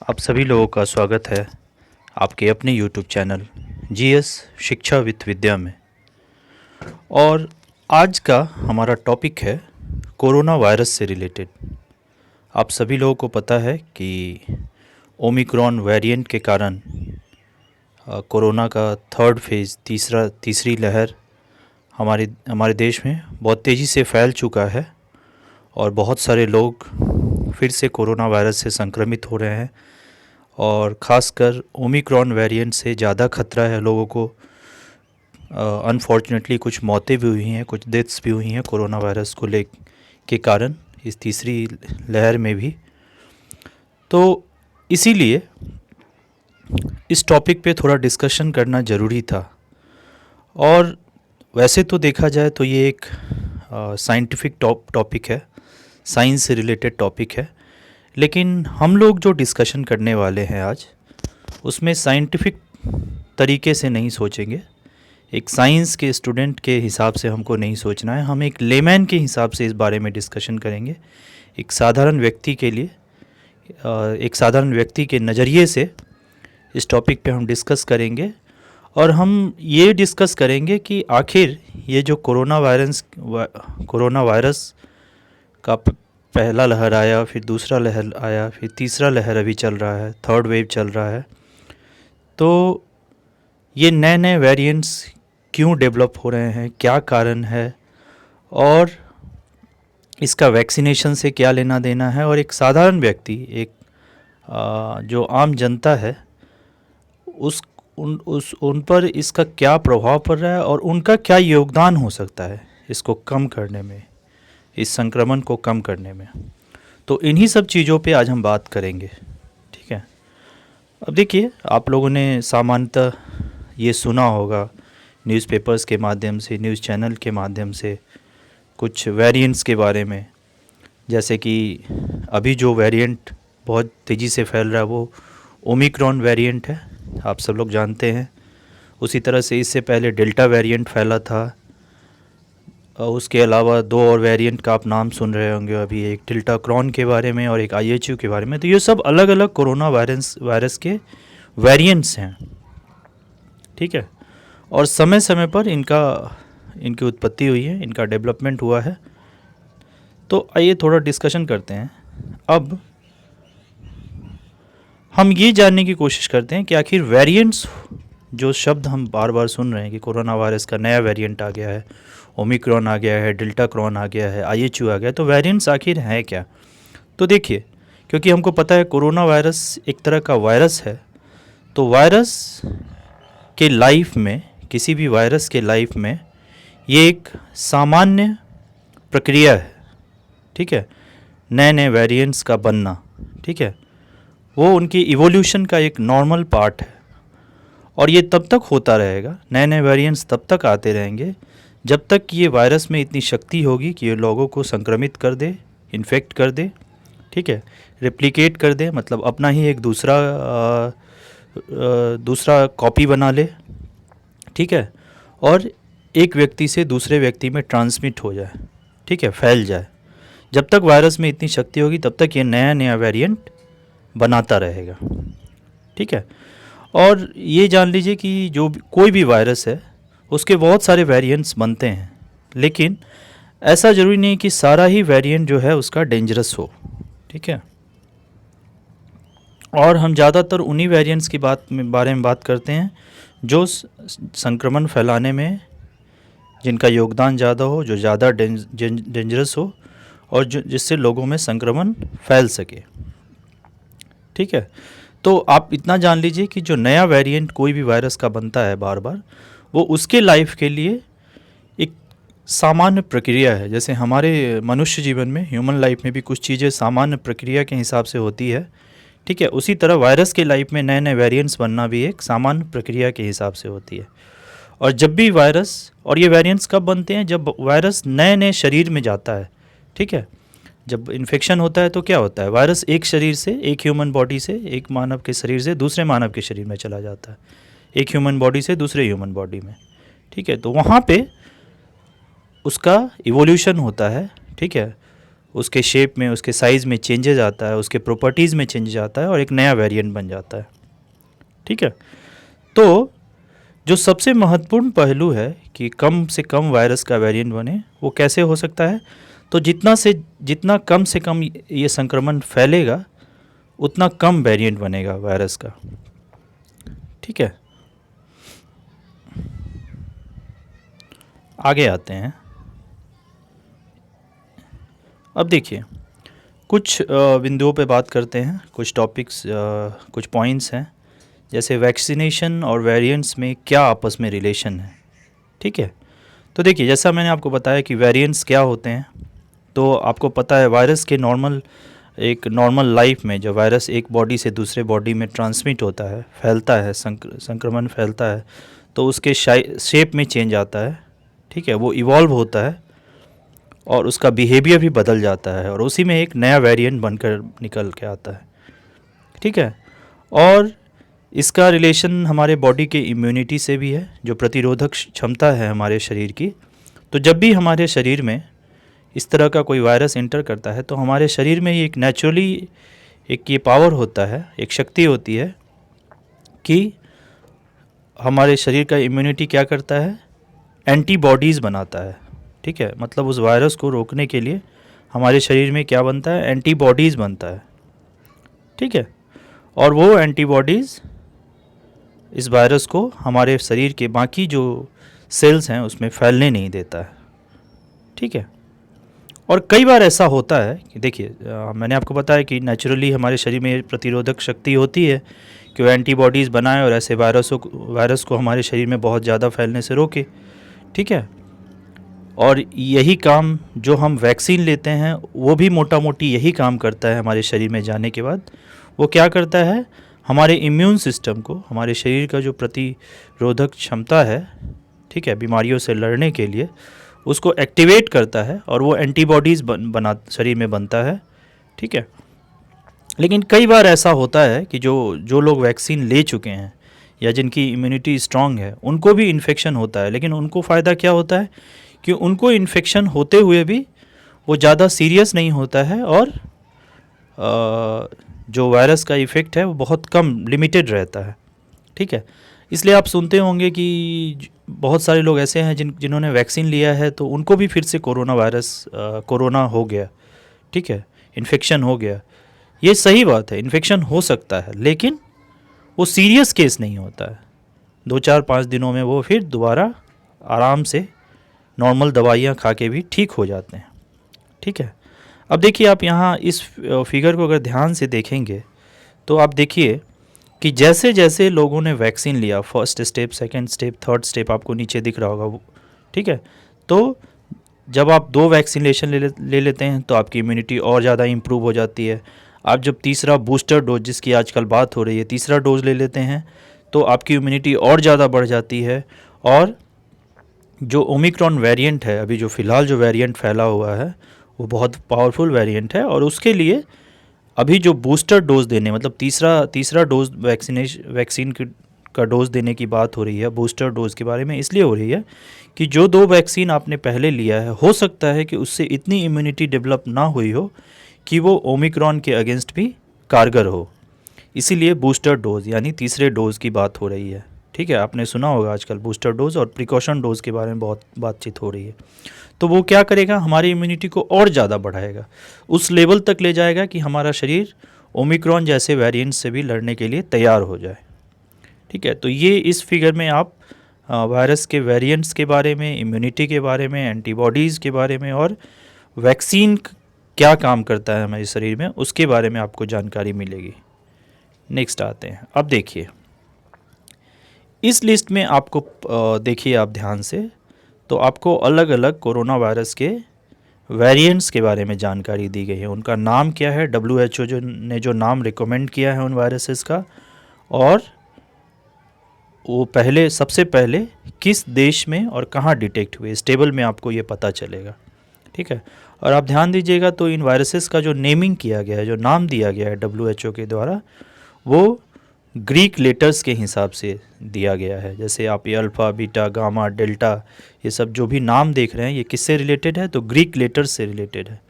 आप सभी लोगों का स्वागत है आपके अपने YouTube चैनल जीएस शिक्षा विद विद्या में। और आज का हमारा टॉपिक है कोरोना वायरस से रिलेटेड। आप सभी लोगों को पता है कि ओमिक्रॉन वेरिएंट के कारण कोरोना का थर्ड फेज़ तीसरी लहर हमारे देश में बहुत तेज़ी से फैल चुका है और बहुत सारे लोग फिर से कोरोना वायरस से संक्रमित हो रहे हैं। और ख़ासकर ओमिक्रॉन वेरिएंट से ज़्यादा खतरा है लोगों को। अनफॉर्चुनेटली कुछ मौतें भी हुई हैं, कुछ डेथ्स भी हुई हैं कोरोना वायरस को ले के कारण इस तीसरी लहर में भी। तो इसीलिए इस टॉपिक पे थोड़ा डिस्कशन करना ज़रूरी था। और वैसे तो देखा जाए तो ये एक साइंटिफिक टॉपिक है, साइंस से रिलेटेड टॉपिक है, लेकिन हम लोग जो डिस्कशन करने वाले हैं आज उसमें साइंटिफिक तरीके से नहीं सोचेंगे। एक साइंस के स्टूडेंट के हिसाब से हमको नहीं सोचना है, हम एक लेमैन के हिसाब से इस बारे में डिस्कशन करेंगे। एक साधारण व्यक्ति के लिए, एक साधारण व्यक्ति के नज़रिए से इस टॉपिक पे हम डिस्कस करेंगे। और हम ये डिस्कस करेंगे कि आखिर ये जो कोरोना वायरस का पहला लहर आया, फिर दूसरा लहर आया, फिर तीसरा लहर अभी चल रहा है, थर्ड वेव चल रहा है, तो ये नए नए वेरिएंट्स क्यों डेवलप हो रहे हैं, क्या कारण है और इसका वैक्सीनेशन से क्या लेना देना है। और एक साधारण व्यक्ति, एक जो आम जनता है, उन पर इसका क्या प्रभाव पड़ रहा है और उनका क्या योगदान हो सकता है इसको कम करने में, इस संक्रमण को कम करने में। तो इन्हीं सब चीज़ों पे आज हम बात करेंगे, ठीक है। अब देखिए, आप लोगों ने सामान्यतः ये सुना होगा न्यूज़पेपर्स के माध्यम से, न्यूज़ चैनल के माध्यम से कुछ वेरिएंट्स के बारे में। जैसे कि अभी जो वेरिएंट बहुत तेज़ी से फैल रहा है वो ओमिक्रॉन वेरिएंट है, आप सब लोग जानते हैं। उसी तरह से इससे पहले डेल्टा वेरिएंट फैला था। उसके अलावा दो और वेरिएंट का आप नाम सुन रहे होंगे अभी, एक डेल्टाक्रॉन के बारे में और एक IHU के बारे में। तो ये सब अलग अलग कोरोना वायरस के वेरिएंट्स हैं, ठीक है। और समय समय पर इनकी उत्पत्ति हुई है, इनका डेवलपमेंट हुआ है। तो आइए थोड़ा डिस्कशन करते हैं। अब हम ये जानने की कोशिश करते हैं कि आखिर वेरिएंट्स, जो शब्द हम बार बार सुन रहे हैं कि कोरोना वायरस का नया वेरिएंट आ गया है, ओमिक्रॉन आ गया है, डेल्टाक्रॉन आ गया है, IHU आ गया है, तो वेरिएंट्स आखिर हैं क्या। तो देखिए, क्योंकि हमको पता है कोरोना वायरस एक तरह का वायरस है, तो वायरस के लाइफ में, किसी भी वायरस के लाइफ में ये एक सामान्य प्रक्रिया है, ठीक है। नए नए वेरिएंट्स का बनना, ठीक है, वो उनकी इवोल्यूशन का एक नॉर्मल पार्ट है। और ये तब तक होता रहेगा, नए नए वेरिएंट्स तब तक आते रहेंगे जब तक ये वायरस में इतनी शक्ति होगी कि ये लोगों को संक्रमित कर दे, इन्फेक्ट कर दे, ठीक है, रेप्लिकेट कर दे, मतलब अपना ही एक दूसरा कॉपी बना ले, ठीक है, और एक व्यक्ति से दूसरे व्यक्ति में ट्रांसमिट हो जाए, ठीक है, फैल जाए। जब तक वायरस में इतनी शक्ति होगी तब तक ये नया नया वेरिएंट बनाता रहेगा, ठीक है। और ये जान लीजिए कि कोई भी वायरस है उसके बहुत सारे वेरिएंट्स बनते हैं, लेकिन ऐसा ज़रूरी नहीं कि सारा ही वेरिएंट जो है उसका डेंजरस हो, ठीक है। और हम ज़्यादातर उन्हीं वेरिएंट्स की बारे में बात करते हैं जो संक्रमण फैलाने में, जिनका योगदान ज़्यादा हो, जो ज़्यादा डेंजरस हो और जिससे लोगों में संक्रमण फैल सके, ठीक है। तो आप इतना जान लीजिए कि जो नया वेरिएंट कोई भी वायरस का बनता है बार बार, वो उसके लाइफ के लिए एक सामान्य प्रक्रिया है। जैसे हमारे मनुष्य जीवन में, ह्यूमन लाइफ में भी कुछ चीज़ें सामान्य प्रक्रिया के हिसाब से होती है, ठीक है। उसी तरह वायरस के लाइफ में नए नए वेरिएंट्स बनना भी एक सामान्य प्रक्रिया के हिसाब से होती है। और जब भी वायरस, और ये वेरिएंट्स कब बनते हैं, जब वायरस नए नए शरीर में जाता है, ठीक है। जब इन्फेक्शन होता है तो क्या होता है, वायरस एक शरीर से, एक ह्यूमन बॉडी से, एक मानव के शरीर से दूसरे मानव के शरीर में चला जाता है, एक ह्यूमन बॉडी से दूसरे ह्यूमन बॉडी में, ठीक है। तो वहाँ पे उसका इवोल्यूशन होता है, ठीक है। उसके शेप में, उसके साइज़ में चेंजेज आता है, उसके प्रॉपर्टीज़ में चेंजेज आता है और एक नया वेरिएंट बन जाता है। ठीक है, तो जो सबसे महत्वपूर्ण पहलू है कि कम से कम वायरस का वेरिएंट बने, वो कैसे हो सकता है? तो जितना कम से कम ये संक्रमण फैलेगा, उतना कम वेरिएंट बनेगा वायरस का। ठीक है, आगे आते हैं। अब देखिए, कुछ बिंदुओं पे बात करते हैं, कुछ टॉपिक्स, कुछ पॉइंट्स हैं, जैसे वैक्सीनेशन और वेरिएंट्स में क्या आपस में रिलेशन है। ठीक है, तो देखिए, जैसा मैंने आपको बताया कि वेरिएंट्स क्या होते हैं, तो आपको पता है वायरस के नॉर्मल लाइफ में जब वायरस एक बॉडी से दूसरे बॉडी में ट्रांसमिट होता है, फैलता है, संक्रमण फैलता है, तो उसके शेप में चेंज आता है। ठीक है, वो इवॉल्व होता है और उसका बिहेवियर भी बदल जाता है और उसी में एक नया वेरिएंट बनकर निकल के आता है। ठीक है, और इसका रिलेशन हमारे बॉडी के इम्यूनिटी से भी है, जो प्रतिरोधक क्षमता है हमारे शरीर की। तो जब भी हमारे शरीर में इस तरह का कोई वायरस एंटर करता है, तो हमारे शरीर में एक नेचुरली एक ये पावर होता है, एक शक्ति होती है कि हमारे शरीर का इम्यूनिटी क्या करता है, एंटीबॉडीज़ बनाता है। ठीक है, मतलब उस वायरस को रोकने के लिए हमारे शरीर में क्या बनता है, एंटीबॉडीज़ बनता है। ठीक है, और वो एंटीबॉडीज़ इस वायरस को हमारे शरीर के बाकी जो सेल्स हैं उसमें फैलने नहीं देता है। ठीक है, और कई बार ऐसा होता है कि देखिए, मैंने आपको बताया कि नेचुरली हमारे शरीर में प्रतिरोधक शक्ति होती है कि वो एंटीबॉडीज़ बनाए और ऐसे वायरस को हमारे शरीर में बहुत ज़्यादा फैलने से रोके। ठीक है, और यही काम जो हम वैक्सीन लेते हैं वो भी मोटा मोटी यही काम करता है हमारे शरीर में जाने के बाद। वो क्या करता है, हमारे इम्यून सिस्टम को, हमारे शरीर का जो प्रतिरोधक क्षमता है, ठीक है, बीमारियों से लड़ने के लिए, उसको एक्टिवेट करता है और वो एंटीबॉडीज़ शरीर में बनता है। ठीक है, लेकिन कई बार ऐसा होता है कि जो लोग वैक्सीन ले चुके हैं या जिनकी इम्यूनिटी स्ट्रांग है, उनको भी इन्फेक्शन होता है, लेकिन उनको फ़ायदा क्या होता है कि उनको इन्फेक्शन होते हुए भी वो ज़्यादा सीरियस नहीं होता है और जो वायरस का इफ़ेक्ट है वो बहुत कम, लिमिटेड रहता है। ठीक है, इसलिए आप सुनते होंगे कि बहुत सारे लोग ऐसे हैं जिन्होंने वैक्सीन लिया है तो उनको भी फिर से कोरोना हो गया। ठीक है, इन्फेक्शन हो गया। ये सही बात है, इन्फेक्शन हो सकता है, लेकिन वो सीरियस केस नहीं होता है। 2-4-5 दिनों में वो फिर दोबारा आराम से नॉर्मल दवाइयाँ खा के भी ठीक हो जाते हैं। ठीक है, अब देखिए, आप यहाँ इस फिगर को अगर ध्यान से देखेंगे तो आप देखिए कि जैसे जैसे लोगों ने वैक्सीन लिया, first step, second step, third step आपको नीचे दिख रहा होगा। ठीक है, तो जब आप 2 वैक्सीनेशन ले लेते हैं तो आपकी इम्यूनिटी और ज़्यादा इम्प्रूव हो जाती है। आप जब तीसरा बूस्टर डोज, जिसकी आजकल बात हो रही है, तीसरा डोज ले लेते हैं तो आपकी इम्यूनिटी और ज़्यादा बढ़ जाती है। और जो ओमिक्रॉन वेरिएंट है, अभी जो फ़िलहाल जो वेरिएंट फैला हुआ है, वो बहुत पावरफुल वेरिएंट है और उसके लिए अभी जो बूस्टर डोज देने, मतलब तीसरा डोज वैक्सीन का डोज देने की बात हो रही है, बूस्टर डोज के बारे में इसलिए हो रही है कि जो 2 वैक्सीन आपने पहले लिया है, हो सकता है कि उससे इतनी इम्यूनिटी डेवलप ना हुई हो कि वो ओमिक्रॉन के अगेंस्ट भी कारगर हो। इसीलिए बूस्टर डोज यानी तीसरे डोज की बात हो रही है। ठीक है, आपने सुना होगा आजकल बूस्टर डोज और प्रिकॉशन डोज के बारे में बहुत बातचीत हो रही है। तो वो क्या करेगा, हमारी इम्यूनिटी को और ज़्यादा बढ़ाएगा, उस लेवल तक ले जाएगा कि हमारा शरीर ओमिक्रॉन जैसे वेरिएंट से भी लड़ने के लिए तैयार हो जाए। ठीक है, तो ये इस फिगर में आप वायरस के वेरिएंट्स के बारे में, इम्यूनिटी के बारे में, एंटीबॉडीज़ के बारे में और वैक्सीन क्या काम करता है हमारे शरीर में, उसके बारे में आपको जानकारी मिलेगी। नेक्स्ट आते हैं। अब देखिए, इस लिस्ट में आपको देखिए आप ध्यान से, तो आपको अलग अलग कोरोना वायरस के वेरिएंट्स के बारे में जानकारी दी गई है। उनका नाम क्या है, WHO ने जो नाम रिकमेंड किया है उन वायरसेस का, और वो सबसे पहले किस देश में और कहाँ डिटेक्ट हुए, इस टेबल में आपको ये पता चलेगा। ठीक है, और आप ध्यान दीजिएगा, तो इन वायरसेस का जो नेमिंग किया गया है, जो नाम दिया गया है WHO के द्वारा, वो ग्रीक लेटर्स के हिसाब से दिया गया है। जैसे आप ये अल्फ़ा, बीटा, गामा, डेल्टा, ये सब जो भी नाम देख रहे हैं, ये किससे रिलेटेड है, तो ग्रीक लेटर्स से रिलेटेड है।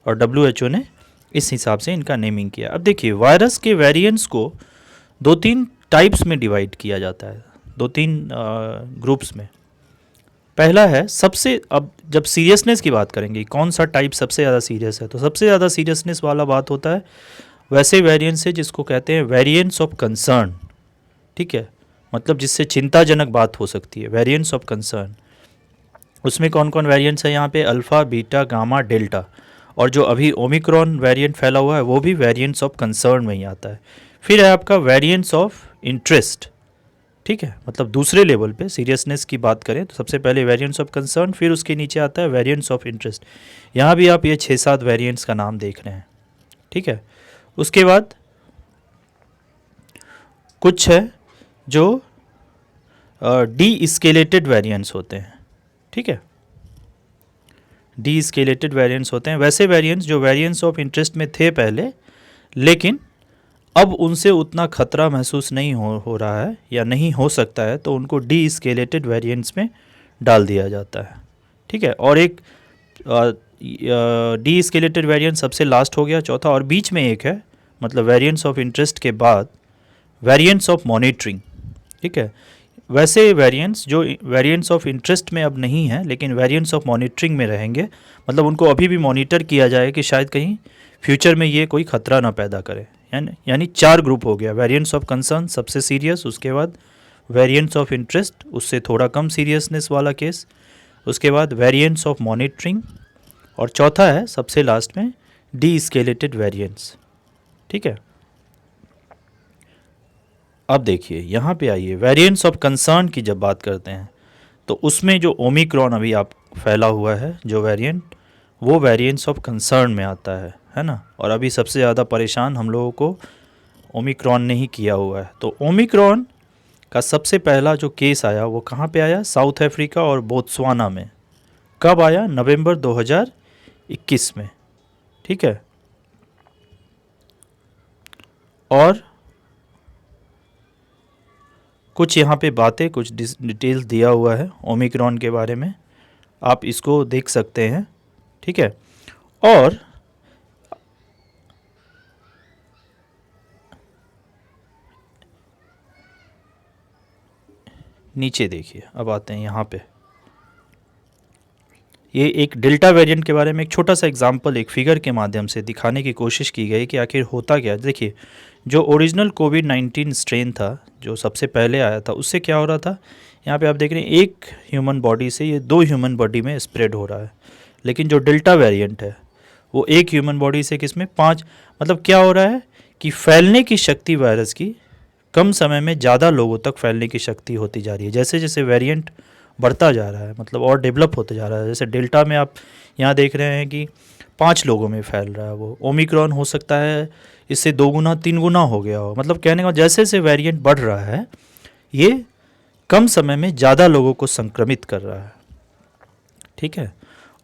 और WHO ने इस हिसाब से इनका नेमिंग किया। अब देखिए वायरस के वेरिएंट्स को 2-3 टाइप्स में डिवाइड किया जाता है, 2-3 ग्रुप्स में। पहला है सबसे, अब जब सीरियसनेस की बात करेंगे कौन सा टाइप सबसे ज़्यादा सीरियस है, तो सबसे ज़्यादा सीरियसनेस वाला बात होता है वैसे वेरिएंट्स है जिसको कहते हैं वेरिएंट्स ऑफ कंसर्न। ठीक है, मतलब जिससे चिंताजनक बात हो सकती है, वेरिएंट्स ऑफ कंसर्न। उसमें कौन कौन वेरिएंट्स है यहाँ पे, अल्फ़ा, बीटा, गामा, डेल्टा, और जो अभी ओमिक्रॉन वेरिएंट फैला हुआ है वो भी वेरिएंट्स ऑफ कंसर्न में ही आता है। फिर है आपका वेरिएंट्स ऑफ इंटरेस्ट। ठीक है, मतलब दूसरे लेवल पे सीरियसनेस की बात करें तो सबसे पहले वेरिएंट्स ऑफ कंसर्न, फिर उसके नीचे आता है वेरिएंट्स ऑफ इंटरेस्ट। यहाँ भी आप ये 6-7 वेरिएंट्स का नाम देख रहे हैं। ठीक है, उसके बाद कुछ है जो डी स्केलेटेड वेरिएंट्स होते हैं। ठीक है, डी स्केलेटेड वेरिएंट्स होते हैं वैसे वेरिएंट्स जो वेरिएंट्स ऑफ इंटरेस्ट में थे पहले, लेकिन अब उनसे उतना खतरा महसूस नहीं हो रहा है या नहीं हो सकता है, तो उनको डी स्केलेटेड वेरिएंट्स में डाल दिया जाता है। ठीक है, और एक डी स्केलेटेड वेरिएंट सबसे लास्ट हो गया, चौथा, और बीच में एक है, मतलब वेरिएंट्स ऑफ इंटरेस्ट के बाद वेरिएंट्स ऑफ मॉनिटरिंग। ठीक है, वैसे वेरिएंट्स जो वेरिएंट्स ऑफ इंटरेस्ट में अब नहीं है लेकिन वेरिएंट्स ऑफ मॉनिटरिंग में रहेंगे, मतलब उनको अभी भी मॉनिटर किया जाए कि शायद कहीं फ्यूचर में ये कोई खतरा ना पैदा करे। यानी 4 ग्रुप हो गया, वेरिएंट्स ऑफ कंसर्न सबसे सीरियस, उसके बाद वेरिएंट्स ऑफ इंटरेस्ट उससे थोड़ा कम सीरियसनेस वाला केस, उसके बाद वेरिएंट्स ऑफ मॉनिटरिंग, और चौथा है सबसे लास्ट में डी स्केलेटेड वेरिएंट्स। ठीक है, अब देखिए यहाँ पे आइए, वेरिएंट्स ऑफ कंसर्न की जब बात करते हैं तो उसमें जो ओमिक्रॉन अभी आप फैला हुआ है जो वेरिएंट, वो वेरिएंट्स ऑफ कंसर्न में आता है ना। और अभी सबसे ज़्यादा परेशान हम लोगों को ओमिक्रॉन ने ही किया हुआ है। तो ओमिक्रॉन का सबसे पहला जो केस आया वो कहाँ पे आया, साउथ अफ्रीका और बोत्सवाना में। कब आया, नवंबर 2021 में। ठीक है, और कुछ यहाँ पे बातें, कुछ डिटेल्स दिया हुआ है ओमिक्रॉन के बारे में, आप इसको देख सकते हैं। ठीक है, और नीचे देखिए, अब आते हैं यहाँ पे, ये एक डेल्टा वेरिएंट के बारे में एक छोटा सा एग्जांपल एक फिगर के माध्यम से दिखाने की कोशिश की गई कि आखिर होता क्या। देखिए, जो ओरिजिनल कोविड-19 स्ट्रेन था जो सबसे पहले आया था, उससे क्या हो रहा था, यहाँ पे आप देख रहे हैं एक ह्यूमन बॉडी से ये 2 ह्यूमन बॉडी में स्प्रेड हो रहा है। लेकिन जो डेल्टा वेरिएंट है वो एक ह्यूमन बॉडी से किसमें 5, मतलब क्या हो रहा है कि फैलने की शक्ति वायरस की कम समय में ज़्यादा लोगों तक फैलने की शक्ति होती जा रही है। जैसे जैसे वेरिएंट बढ़ता जा रहा है, मतलब और डेवलप होते जा रहा है। जैसे डेल्टा में आप यहाँ देख रहे हैं कि 5 लोगों में फैल रहा है, वो ओमिक्रॉन हो सकता है इससे 2 गुना 3 गुना हो गया हो। मतलब कहने का जैसे जैसे वेरिएंट बढ़ रहा है ये कम समय में ज़्यादा लोगों को संक्रमित कर रहा है। ठीक है,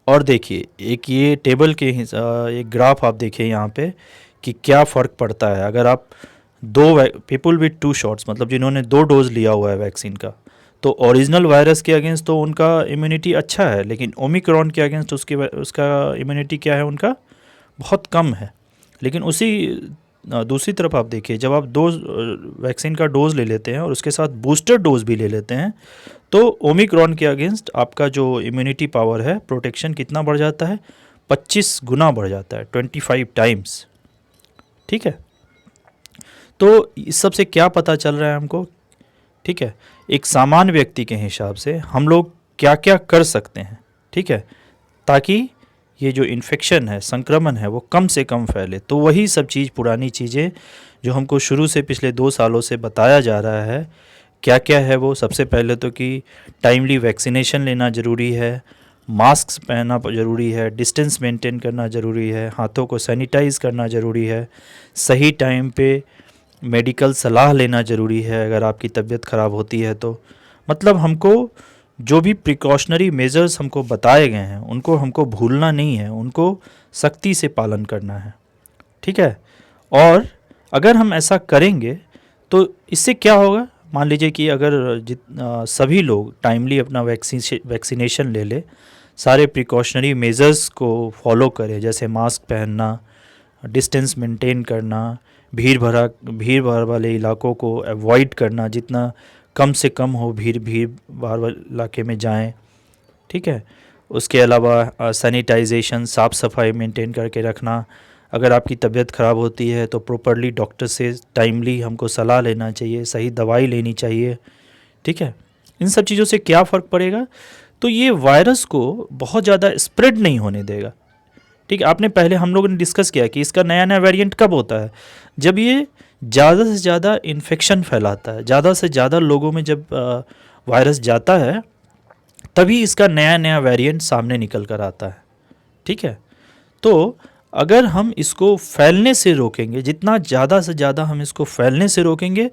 और देखिए एक ये टेबल के एक ग्राफ आप देखिए यहाँ पे कि क्या फ़र्क पड़ता है अगर आप 2 पीपल विथ 2 शॉट्स, मतलब जिन्होंने 2 डोज लिया हुआ है वैक्सीन का, तो ओरिजिनल वायरस के अगेंस्ट तो उनका इम्यूनिटी अच्छा है, लेकिन ओमिक्रॉन के अगेंस्ट उसका इम्यूनिटी क्या है, उनका बहुत कम है। लेकिन उसी दूसरी तरफ आप देखिए, जब आप 2 वैक्सीन का डोज ले लेते हैं और उसके साथ बूस्टर डोज भी ले लेते हैं, तो ओमिक्रॉन के अगेंस्ट आपका जो इम्यूनिटी पावर है, प्रोटेक्शन कितना बढ़ जाता है, 25 गुना बढ़ जाता है, 25 टाइम्स। ठीक है, तो इस सब से क्या पता चल रहा है हमको, ठीक है, एक सामान्य व्यक्ति के हिसाब से हम लोग क्या क्या कर सकते हैं, ठीक है, ताकि ये जो इन्फेक्शन है, संक्रमण है, वो कम से कम फैले। तो वही सब चीज़, पुरानी चीज़ें जो हमको शुरू से पिछले 2 सालों से बताया जा रहा है, क्या क्या है वो। सबसे पहले तो कि टाइमली वैक्सीनेशन लेना ज़रूरी है, मास्क पहनना ज़रूरी है, डिस्टेंस मेंटेन करना ज़रूरी है, हाथों को सैनिटाइज़ करना ज़रूरी है, सही टाइम पे मेडिकल सलाह लेना ज़रूरी है अगर आपकी तबीयत ख़राब होती है तो। मतलब हमको जो भी प्रिकॉशनरी मेजर्स हमको बताए गए हैं उनको हमको भूलना नहीं है, उनको सख्ती से पालन करना है। ठीक है, और अगर हम ऐसा करेंगे तो इससे क्या होगा, मान लीजिए कि अगर सभी लोग टाइमली अपना वैक्सीनेशन ले ले, सारे प्रिकॉशनरी मेजर्स को फॉलो करें, जैसे मास्क पहनना, डिस्टेंस मेंटेन करना, भीड़ भाड़ वाले इलाकों को अवॉइड करना, जितना कम से कम हो भीड़ भाड़ वाले इलाके में जाएं, ठीक है। उसके अलावा सैनिटाइजेशन, साफ़ सफाई मेंटेन करके रखना। अगर आपकी तबीयत ख़राब होती है तो प्रॉपरली डॉक्टर से टाइमली हमको सलाह लेना चाहिए, सही दवाई लेनी चाहिए, ठीक है। इन सब चीज़ों से क्या फ़र्क पड़ेगा, तो ये वायरस को बहुत ज़्यादा स्प्रेड नहीं होने देगा, ठीक है। आपने पहले हम लोगों ने डिस्कस किया कि इसका नया नया वेरिएंट कब होता है, जब ये ज़्यादा से ज़्यादा इन्फेक्शन फैलाता है, ज़्यादा से ज़्यादा लोगों में जब वायरस जाता है तभी इसका नया नया वेरिएंट सामने निकल कर आता है, ठीक है। तो अगर हम इसको फैलने से रोकेंगे, जितना ज़्यादा से ज़्यादा हम इसको फैलने से रोकेंगे,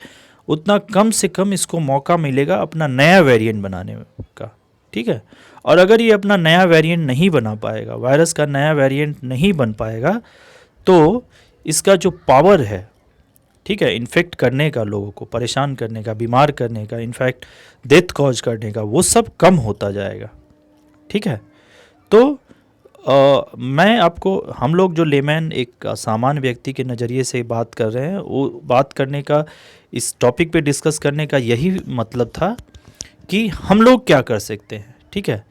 उतना कम से कम इसको मौका मिलेगा अपना नया वेरिएंट बनाने का, ठीक है। और अगर ये अपना नया वेरिएंट नहीं बना पाएगा, वायरस का नया वेरिएंट नहीं बन पाएगा, तो इसका जो पावर है, ठीक है, इन्फेक्ट करने का, लोगों को परेशान करने का, बीमार करने का, इनफैक्ट डेथ कॉज करने का, वो सब कम होता जाएगा, ठीक है। तो मैं आपको, हम लोग जो लेमैन एक सामान्य व्यक्ति के नज़रिए से बात कर रहे हैं, वो बात करने का, इस टॉपिक पे डिस्कस करने का यही मतलब था कि हम लोग क्या कर सकते हैं, ठीक है।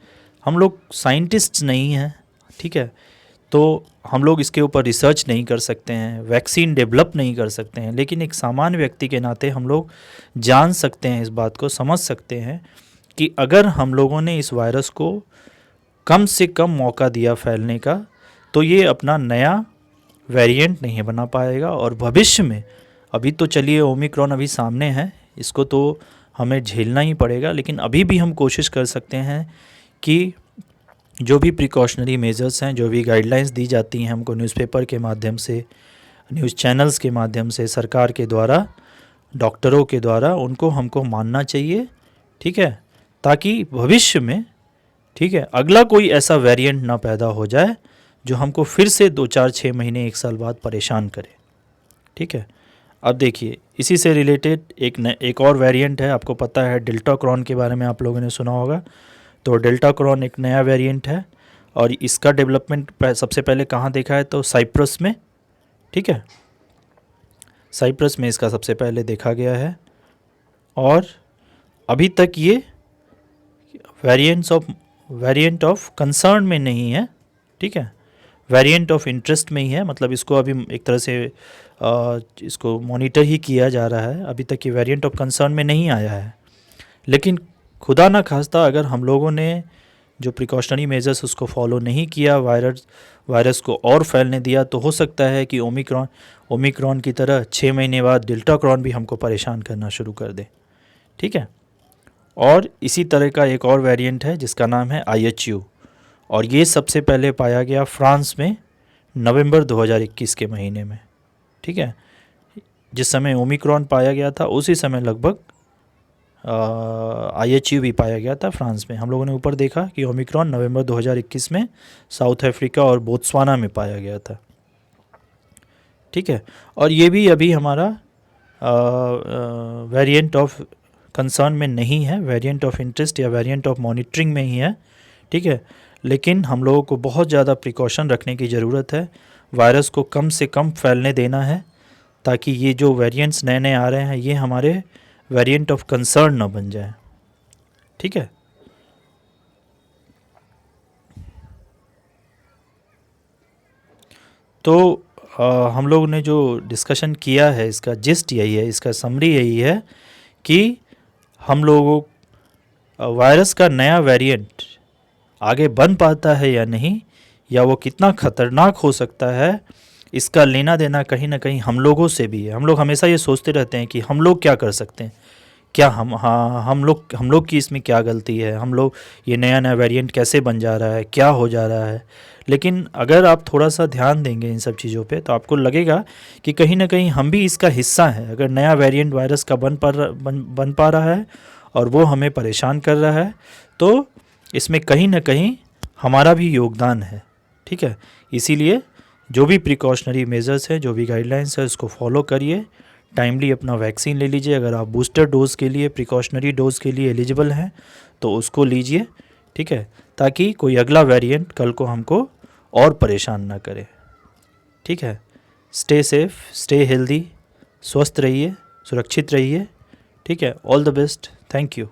हम लोग साइंटिस्ट नहीं हैं, ठीक है, तो हम लोग इसके ऊपर रिसर्च नहीं कर सकते हैं, वैक्सीन डेवलप नहीं कर सकते हैं, लेकिन एक सामान्य व्यक्ति के नाते हम लोग जान सकते हैं, इस बात को समझ सकते हैं कि अगर हम लोगों ने इस वायरस को कम से कम मौका दिया फैलने का, तो ये अपना नया वेरिएंट नहीं बना पाएगा। और भविष्य में, अभी तो चलिए ओमिक्रॉन अभी सामने है, इसको तो हमें झेलना ही पड़ेगा, लेकिन अभी भी हम कोशिश कर सकते हैं कि जो भी प्रिकॉशनरी मेजर्स हैं, जो भी गाइडलाइंस दी जाती हैं हमको न्यूज़पेपर के माध्यम से, न्यूज़ चैनल्स के माध्यम से, सरकार के द्वारा, डॉक्टरों के द्वारा, उनको हमको मानना चाहिए, ठीक है, ताकि भविष्य में, ठीक है, अगला कोई ऐसा वेरिएंट ना पैदा हो जाए जो हमको फिर से 2-4-6 महीने 1 साल बाद परेशान करे, ठीक है। अब देखिए, इसी से रिलेटेड एक और वेरिएंट है, आपको पता है डेल्टाक्रॉन के बारे में आप लोगों ने सुना होगा। तो डेल्टाक्रॉन एक नया वेरिएंट है और इसका डेवलपमेंट सबसे पहले कहाँ देखा है, तो साइप्रस में, ठीक है, साइप्रस में इसका सबसे पहले देखा गया है। और अभी तक ये वेरिएंट ऑफ कंसर्न में नहीं है, ठीक है, वेरिएंट ऑफ इंटरेस्ट में ही है, मतलब इसको अभी एक तरह से इसको मॉनिटर ही किया जा रहा है, अभी तक ये वेरिएंट ऑफ कंसर्न में नहीं आया है। लेकिन खुदा ना खास्ता अगर हम लोगों ने जो प्रिकॉशनरी मेजर्स उसको फॉलो नहीं किया, वायरस को और फैलने दिया, तो हो सकता है कि ओमिक्रॉन की तरह 6 महीने बाद डेल्टाक्रॉन भी हमको परेशान करना शुरू कर दे, ठीक है। और इसी तरह का एक और वेरिएंट है जिसका नाम है IHU, और ये सबसे पहले पाया गया फ्रांस में नवंबर 2021 के महीने में, ठीक है। जिस समय ओमिक्रॉन पाया गया था उसी समय लगभग IHU भी पाया गया था फ्रांस में। हम लोगों ने ऊपर देखा कि ओमिक्रॉन नवंबर 2021 में साउथ अफ्रीका और बोत्सवाना में पाया गया था, ठीक है। और ये भी अभी हमारा वेरिएंट ऑफ कंसर्न में नहीं है, वेरिएंट ऑफ इंटरेस्ट या वेरिएंट ऑफ मॉनिटरिंग में ही है, ठीक है। लेकिन हम लोगों को बहुत ज़्यादा प्रिकॉशन रखने की ज़रूरत है, वायरस को कम से कम फैलने देना है, ताकि ये जो वेरिएंट्स नए नए आ रहे हैं ये हमारे वेरिएंट ऑफ कंसर्न ना बन जाए, ठीक है। तो हम लोग ने जो डिस्कशन किया है, इसका जिस्ट यही है, इसका समरी यही है कि हम लोगों वायरस का नया वेरिएंट आगे बन पाता है या नहीं, या वो कितना ख़तरनाक हो सकता है, इसका लेना देना कहीं ना कहीं हम लोगों से भी है। हम लोग हमेशा ये सोचते रहते हैं कि हम लोग क्या कर सकते हैं, क्या हम लोग की इसमें क्या गलती है, हम लोग ये नया नया वेरिएंट कैसे बन जा रहा है, क्या हो जा रहा है। लेकिन अगर आप थोड़ा सा ध्यान देंगे इन सब चीज़ों पे, तो आपको लगेगा कि कहीं ना कहीं हम भी इसका हिस्सा हैं। अगर नया वेरिएंट वायरस का बन पा रहा है और वो हमें परेशान कर रहा है, तो इसमें कहीं ना कहीं हमारा भी योगदान है, ठीक है। इसीलिए जो भी प्रिकॉशनरी मेजर्स हैं, जो भी गाइडलाइंस है, उसको फॉलो करिए, टाइमली अपना वैक्सीन ले लीजिए। अगर आप बूस्टर डोज़ के लिए, प्रिकॉशनरी डोज़ के लिए एलिजिबल हैं तो उसको लीजिए, ठीक है, ताकि कोई अगला वेरिएंट कल को हमको और परेशान ना करे। ठीक है, स्टे सेफ, स्टे हेल्दी, स्वस्थ रहिए, सुरक्षित रहिए। ठीक है, all the best, thank you.